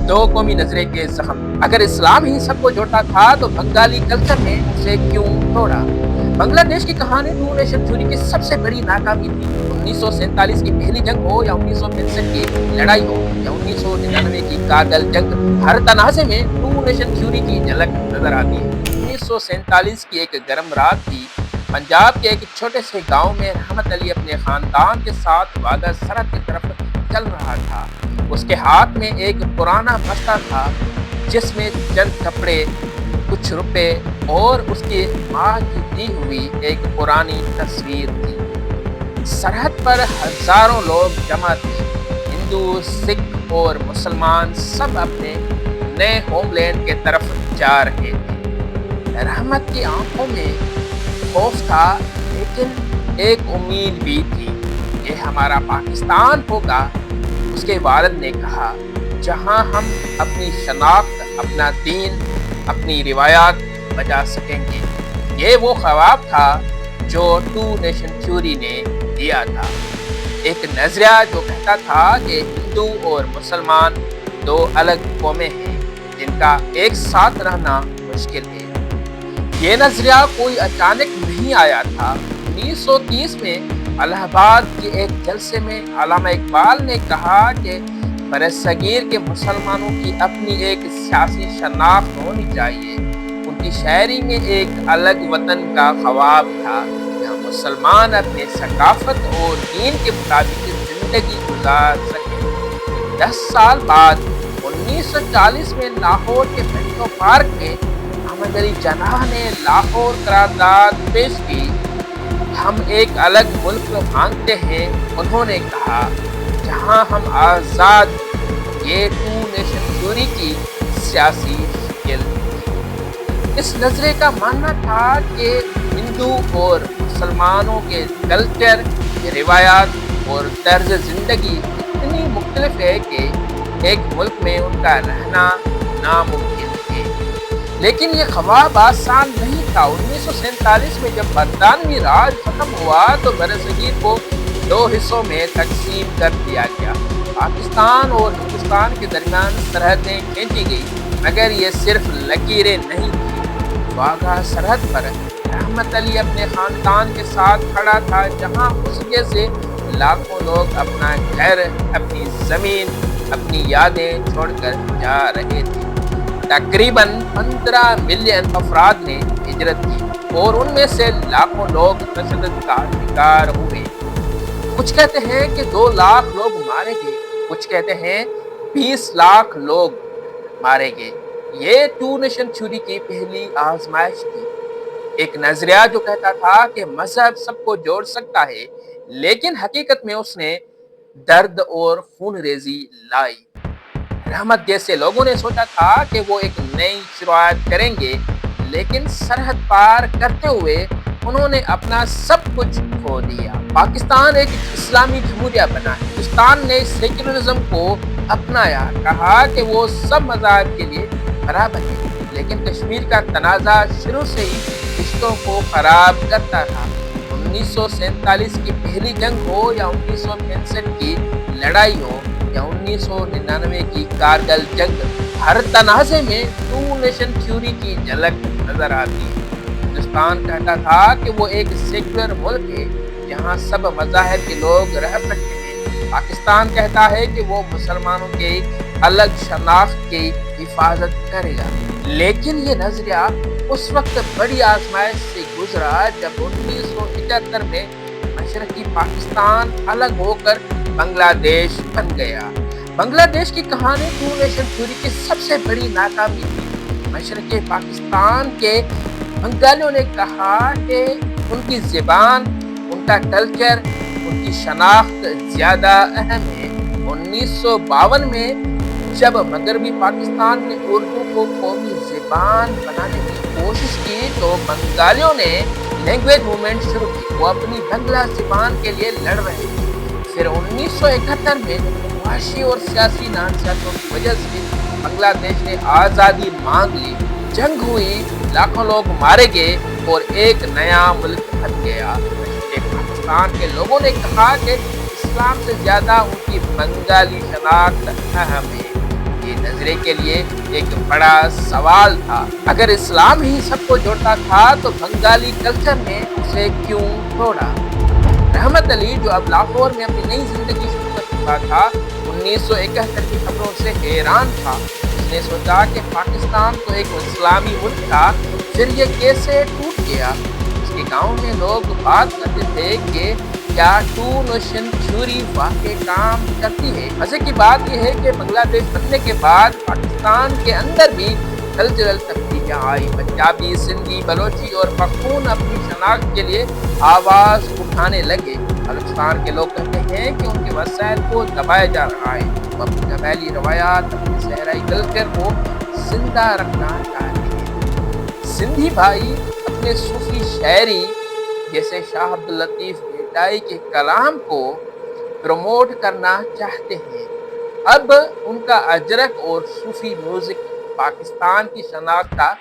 दो कौमी नजरे के जख्म। अगर इस्लाम ही सबको जोड़ता था तो बंगाली कल्चर ने उसे क्यों तोड़ा? बांग्लादेश की कहानी टू नेशन थ्योरी की सबसे बड़ी नाकामी थी। 1947 की पहली जंग हो या 1965 की लड़ाई हो या 1999 की कारगिल जंग, हर तनाज़े में टू नेशन थ्योरी की झलक नजर आती है। 1947 की एक गर्म रात थी। पंजाब के एक छोटे से गांव में रहमत अली अपने खानदान के साथ वादा सरहद की तरफ चल रहा था। उसके हाथ में एक पुराना बस्ता था जिसमें चंद कपड़े, कुछ रुपए और उसकी माँ की दी हुई एक पुरानी तस्वीर थी। सरहद पर हजारों लोग जमा थे। हिंदू, सिख और मुसलमान सब अपने नए होमलैंड के तरफ जा रहे थे। रहमत की आंखों में खौफ था, लेकिन एक उम्मीद भी थी। ये हमारा पाकिस्तान होगा, उसके वालिद ने कहा, जहां हम अपनी शनाख्त, अपना दीन, अपनी रिवायात बचा सकेंगे। ये वो ख्वाब था जो टू नेशन थ्योरी ने दिया था। एक नजरिया जो कहता था कि हिंदू और मुसलमान दो अलग कौमें हैं जिनका एक साथ रहना मुश्किल है। ये नजरिया कोई अचानक नहीं आया था। 1930 में इलाहाबाद के एक जलसे में अल्लामा इकबाल ने कहा कि बरसगीर के मुसलमानों की अपनी एक सियासी शनाख्त होनी चाहिए। उनकी शायरी में एक अलग वतन का ख्वाब था जहाँ मुसलमान अपने सकाफत और दीन के मुताबिक जिंदगी गुजार सके। 10 साल बाद 1940 में लाहौर के मिंटो पार्क में अहमद अली जनाह ने लाहौर करारदाद पेश की। हम एक अलग मुल्क मांगते हैं, उन्होंने कहा, जहां हम आज़ाद। ये टू नेशन थ्योरी की सियासी शक्ल। इस नजरे का मानना था कि हिंदू और मुसलमानों के कल्चर, रिवायात और तर्ज जिंदगी इतनी मुख्तलिफ है कि एक मुल्क में उनका रहना नामुमकिन है। लेकिन ये ख्वाब आसान नहीं था। 1947 में जब बरतानवी राज खत्म हुआ तो बरसगीर को दो हिस्सों में तकसीम कर दिया गया। पाकिस्तान और हिंदुस्तान के दरमियान सरहदें खींची गई, मगर ये सिर्फ लकीरें नहीं थी। वाघा सरहद पर रहमत अली अपने खानदान के साथ खड़ा था, जहां उसके से लाखों लोग अपना घर, अपनी जमीन, अपनी यादें छोड़कर जा रहे थे। तकरीबन 15 मिलियन अफराद ने हिजरत की और उनमें से लाखों लोग तशद्दुद का शिकार हुए। कुछ कहते हैं कि 2 लाख लोग मारे गए, कुछ कहते हैं 20 लाख लोग मारे गए। ये टू नेशन थ्योरी की पहली आजमाइश थी। एक नजरिया जो कहता था कि मजहब सबको जोड़ सकता है, लेकिन हकीकत में उसने दर्द और खूनरेजी लाई। रहमत जैसे लोगों ने सोचा था कि वो एक नई शुरुआत करेंगे, लेकिन सरहद पार करते हुए उन्होंने अपना सब कुछ खो दिया। पाकिस्तान एक इस्लामी जमहूरिया बना। हिंदुस्तान ने सेक्युलरिज्म को अपनाया, कहा कि वो सब मज़ाहब के लिए बराबर है, लेकिन कश्मीर का तनाज़ा शुरू से ही रिश्तों को खराब करता रहा। 1947 की पहली जंग हो या 1965 की लड़ाई हो या 1999 की कारगिल जंग, हर तनाज़े में टू नेशन थ्योरी की झलक नजर आती है। हिंदुस्तान कहता था कि वो एक सेक्युलर मुल्क है जहां सब मज़ाहिब के लोग रह सकते हैं। पाकिस्तान कहता है कि वो मुसलमानों के अलग शनाख्त की हिफाजत करेगा। लेकिन ये नजरिया उस वक्त बड़ी आजमाइश से गुजरा जब 1971 में मशरकी पाकिस्तान अलग होकर बांग्लादेश बन गया। बांग्लादेश की कहानी टू नेशन थ्योरी की सबसे बड़ी नाकामी थी। मशरकी पाकिस्तान के बंगालियों ने कहा कि उनकी ज़बान, उनका कल्चर, उनकी शनाख्त ज़्यादा अहम है। 1952 में जब मगरबी पाकिस्तान ने उर्दू को कौमी ज़बान बनाने की कोशिश की तो बंगालियों ने लैंग्वेज मूवमेंट शुरू की। वो अपनी बंगला ज़बान के लिए लड़ रहे थे। फिर 1971 में मुआशी और सियासी नाअंसाफियों की वजह से बांग्लादेश ने आज़ादी मांग ली। जंग हुई, लाखों लोग मारे गए और एक नया मुल्क बन गया। पाकिस्तान के लोगों ने कहा कि इस्लाम से ज़्यादा उनकी बंगाली शनाख्त अहम है। ये नजरिया معاشرے کے لیے ایک بڑا سوال تھا۔ اگر اسلام ہی سب کو جوڑتا تھا تو بنگالی کلچر نے اسے کیوں توڑا؟ رحمت علی، جو اب لاہور میں اپنی نئی زندگی شروع کر چکا تھا، 1971 کی خبروں سے حیران تھا۔ اس نے سوچا کہ پاکستان تو ایک اسلامی ملک تھا، پھر یہ کیسے ٹوٹ گیا؟ اس کے گاؤں میں لوگ بات کرتے تھے کہ کیا ٹو نیشن تھیوری واقعی کام کرتی ہے؟ مزے کی بات یہ ہے کہ بنگلہ دیش بننے کے بعد پاکستان کے اندر بھی کلچرل تبدیلیاں آئی۔ پنجابی، سندھی، بلوچی اور پختون اپنی شناخت کے لیے آواز اٹھانے لگے۔ بلوچستان کے لوگ کہتے ہیں کہ ان کے وسائل کو دبایا جا رہا ہے۔ وہ اپنی قبائلی روایات، اپنی صحرائی کلچر کو زندہ رکھنا چاہتے ہیں۔ سندھی بھائی اپنے صوفی شاعری جیسے شاہ عبداللطیف بھٹائی کے کلام کو پروموٹ کرنا چاہتے ہیں۔ اب ان کا اجرک اور صوفی میوزک پاکستان کی شناخت کا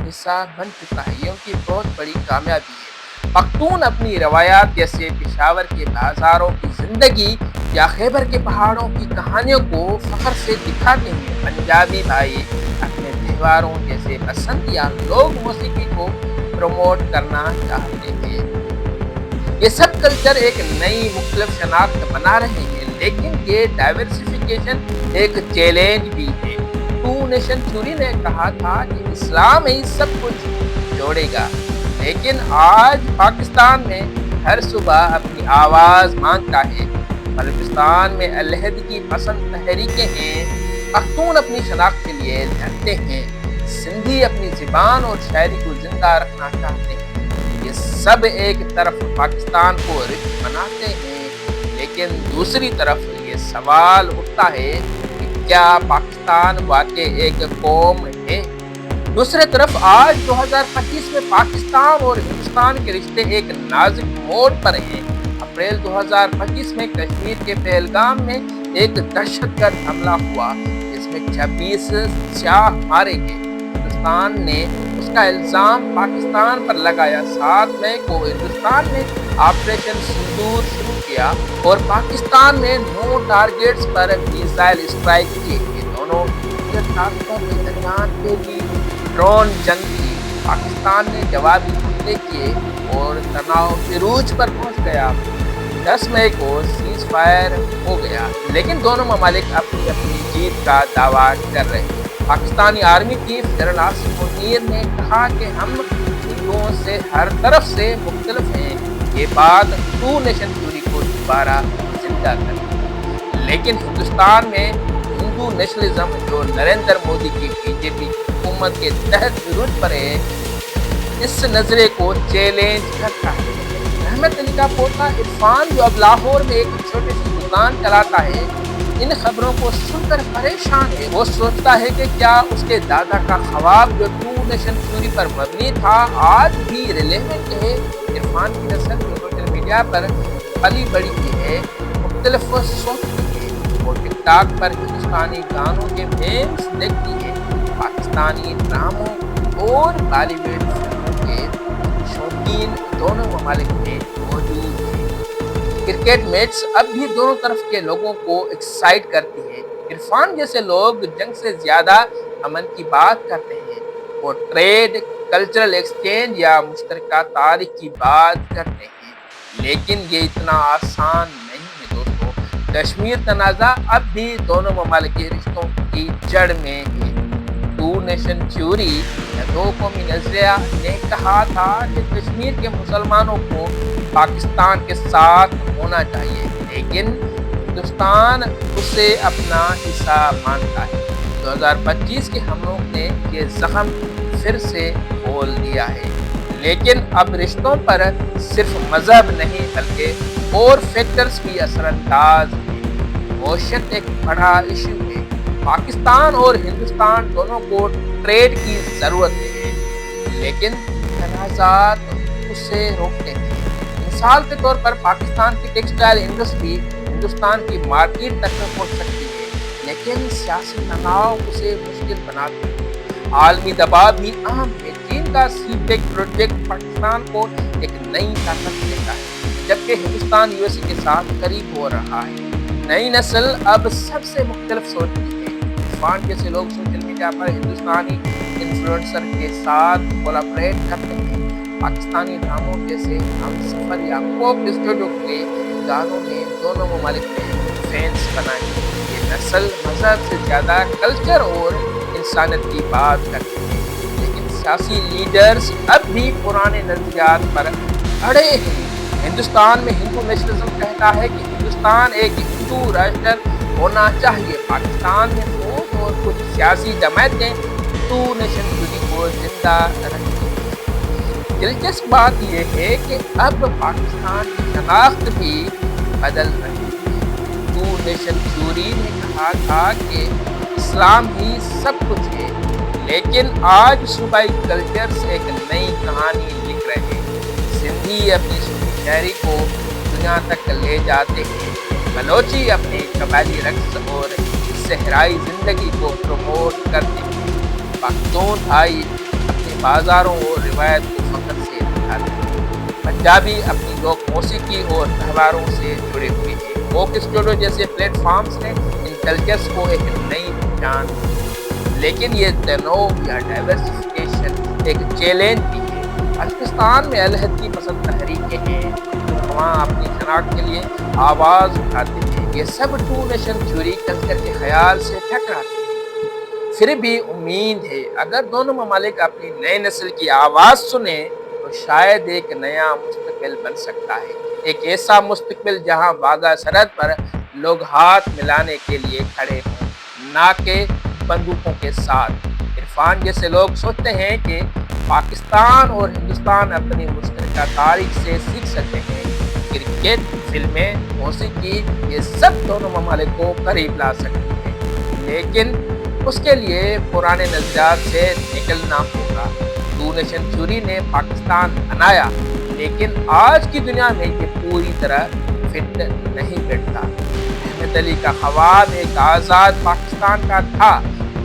حصہ بن چکا ہے۔ یہ ان کی بہت بڑی کامیابی ہے۔ پختون اپنی روایات جیسے پشاور کے بازاروں کی زندگی یا خیبر کے پہاڑوں کی کہانیوں کو فخر سے دکھاتے ہیں۔ پنجابی بھائی اپنے تہواروں جیسے بسنت یا لوک موسیقی کو پروموٹ کرنا چاہتے ہیں۔ یہ سب کلچر ایک نئی مختلف شناخت بنا رہے ہیں، لیکن یہ ڈائیورسفیکیشن ایک چیلنج بھی ہے۔ ٹو نیشن تھیوری نے کہا تھا کہ اسلام ہی سب کچھ جوڑے گا، لیکن آج پاکستان میں ہر صبح اپنی آواز مانگتا ہے۔ بلوچستان میں علیحدگی پسند تحریکیں ہیں، پختون اپنی شناخت کے لیے لڑتے ہیں، سندھی اپنی زبان اور شاعری کو زندہ رکھنا چاہتے ہیں۔ یہ سب ایک طرف پاکستان کو رچ بناتے ہیں، لیکن دوسری طرف یہ سوال اٹھتا ہے کہ کیا پاکستان واقعی ایک قوم ہے؟ دوسری طرف آج 2025 میں پاکستان اور ہندوستان کے رشتے ایک نازک موڑ پر ہیں۔ اپریل 2025 میں کشمیر کے پہلگام میں ایک دہشت گرد حملہ ہوا جس میں 26 سیاح مارے گئے۔ ہندوستان نے اس کا الزام پاکستان پر لگایا۔ 7 مئی کو ہندوستان نے آپریشن سندور شروع کیا اور پاکستان نے 9 ٹارگیٹس پر میزائل اسٹرائک کیے۔ یہ دونوں طاقتوں کے درمیان پہلی ڈرون جنگ تھی۔ پاکستان نے جوابی حملے کیے اور تناؤ عروج پر پہنچ گیا۔ 10 مئی کو سیز فائر ہو گیا، لیکن دونوں ممالک اپنی اپنی جیت کا دعویٰ کر رہے ہیں۔ Pakistani army chief general Asif Munir نے کہا کہ ہم ہندوؤں سے ہر طرف سے مختلف ہیں۔ یہ بات ٹو نیشن تھیوری کو دوبارہ زندہ کرتی، لیکن ہندوستان میں ہندو نیشنلزم جو نریندر مودی کی بی جے پی حکومت کے تحت عروج پر ہے، اس نظریے کو چیلنج کرتا ہے۔ رحمت علی کا پوتا عرفان، جو اب لاہور میں ایک چھوٹی سی دکان چلاتا ہے، ان خبروں کو سن کر پریشان ہے۔ وہ سوچتا ہے کہ کیا اس کے دادا کا خواب جو ٹو نیشن تھیوری پر مبنی تھا آج بھی ریلیونٹ ہے؟ عرفان کی نسل جو سوشل میڈیا پر پلی بڑی ہے، مختلف سوچتی ہے۔ وہ ٹک ٹاک پر ہندوستانی گانوں کے میمز دیکھتی ہے، پاکستانی ڈراموں اور بالی ووڈ فلموں کے شوقین دونوں ممالک میں موجود ہیں۔ کرکٹ میچز اب بھی دونوں طرف کے لوگوں کو ایکسائٹ کرتی ہیں۔ عرفان جیسے لوگ جنگ سے زیادہ امن کی بات کرتے ہیں۔ وہ ٹریڈ، کلچرل ایکسچینج یا مشترکہ تاریخ کی بات کرتے ہیں، لیکن یہ اتنا آسان نہیں ہے دوستو۔ کشمیر تنازع اب بھی دونوں ممالک کے رشتوں کی جڑ میں ہے۔ ٹو نیشن تھیوری یا دو قومی نظریہ نے کہا تھا کہ کشمیر کے مسلمانوں کو پاکستان کے ساتھ ہونا چاہیے، لیکن ہندوستان اسے اپنا حصہ مانتا ہے۔ 2025 کے حملوں نے یہ زخم پھر سے کھول دیا ہے، لیکن اب رشتوں پر صرف مذہب نہیں بلکہ اور فیکٹرز بھی اثر انداز ہیں۔ معیشت ایک بڑا ایشو ہے۔ پاکستان اور ہندوستان دونوں کو ٹریڈ کی ضرورت ہے، لیکن تنازعات اسے روکتے ہیں۔ مثال کے طور پر پاکستان کی ٹیکسٹائل انڈسٹری ہندوستان کی مارکیٹ تک پہنچ سکتی ہے، لیکن سیاسی تناؤ اسے مشکل بناتے ہیں۔ عالمی دباؤ بھی اہم ہے۔ چین کا سی پیک پروجیکٹ پاکستان کو ایک نئی طاقت دیتا ہے، جبکہ ہندوستان USA کے ساتھ قریب ہو رہا ہے۔ نئی نسل اب سب سے مختلف سوچتی ہے۔ इरफान जैसे लोग सोशल मीडिया पर हिंदुस्तानी इन्फ्लुएंसर के साथ कोलैबोरेट करते हैं। पाकिस्तानी ड्रामों जैसे हमसफर या कोक स्टूडियो के गानों में दोनों ममालिक ने फैंस बनाए। ये नस्ल मजहब से ज्यादा कल्चर और इंसानियत की बात करते हैं, लेकिन सियासी लीडर्स अब भी पुराने नजरियात पर अड़े हैं। हिंदुस्तान में हिंदू नेशनलिज्म कहता है कि हिंदुस्तान एक हिंदू राष्ट्र होना चाहिए। पाकिस्तान में फौज और कुछ सियासी जमातें हिंदू नेशन को जिंदा रखती हैं। दिलचस्प बात यह है कि अब पाकिस्तान की शनाख्त भी बदल रही है। हिंदू नेशन थ्योरी ने कहा था कि इस्लाम ही सब कुछ है, लेकिन आज सूबाई कल्चर्स एक नई कहानी लिख रहे हैं। सिंधी अपनी शायरी को दुनिया तक ले जाते हैं, बलोची अपने कबायली रक्स और सहराई जिंदगी को प्रमोट करते हैं, पख्तून भाई अपने बाजारों और रिवायत को फख्र से दिखाते हैं, पंजाबी अपनी लोक मौसीकी और त्योहारों से जुड़े हुए हैं। कोक स्टूडियो जैसे प्लेटफॉर्म्स ने इन कल्चर्स को एक नई पहचान दी, लेकिन ये तनोव या डाइवर्सिफिकेशन एक चैलेंज भी है। पाकिस्तान में अलहदगी पसंद तहरीकें हैं, वहाँ अपनी शनाख्त के लिए आवाज़ उठाते हैं। ये सब टू नेशन थ्योरी कल्चर के ख्याल से टकराते हैं। फिर भी उम्मीद है, अगर दोनों ममालिक अपनी नए नस्ल की आवाज़ सुने तो शायद एक नया मुस्तकबिल बन सकता है। एक ऐसा मुस्तकबिल जहाँ वागा सरहद पर लोग हाथ मिलाने के लिए खड़े हों, ना कि बंदूकों के साथ। इरफान जैसे लोग सोचते हैं कि पाकिस्तान और हिंदुस्तान अपनी मुश्तरका तारीख से सीख सकते हैं। क्रिकेट, फिल्में, मौसीकी, ये सब दोनों ममालिक को करीब ला सकते हैं, लेकिन उसके लिए पुराने नजरियात से निकलना होगा। टू नेशन थ्योरी ने पाकिस्तान बनाया, लेकिन आज की दुनिया में ये पूरी तरह फिट नहीं बैठता। अहमद अली का ख्वाब एक आज़ाद पाकिस्तान का था,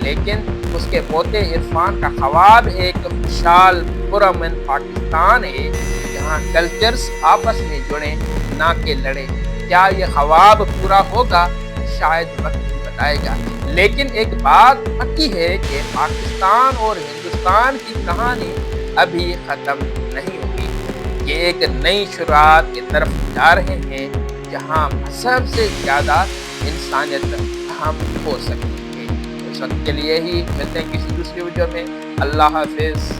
लेकिन उसके पोते इरफान का ख्वाब एक खुशहाल पुरअमन पाकिस्तान है, जहाँ कल्चर्स आपस में जुड़े ना कि लड़े। क्या ये ख्वाब पूरा होगा? शायद वक्त ही बताएगा, लेकिन एक बात पक्की है कि पाकिस्तान और हिंदुस्तान की कहानी अभी ख़त्म नहीं हुई। ये एक नई शुरुआत की तरफ जा रहे हैं, जहाँ सबसे ज़्यादा इंसानियत अहम हो सकती है। उस वक्त के लिए ही मिलते हैं किसी दूसरी वीडियो में। अल्लाह हाफिज़।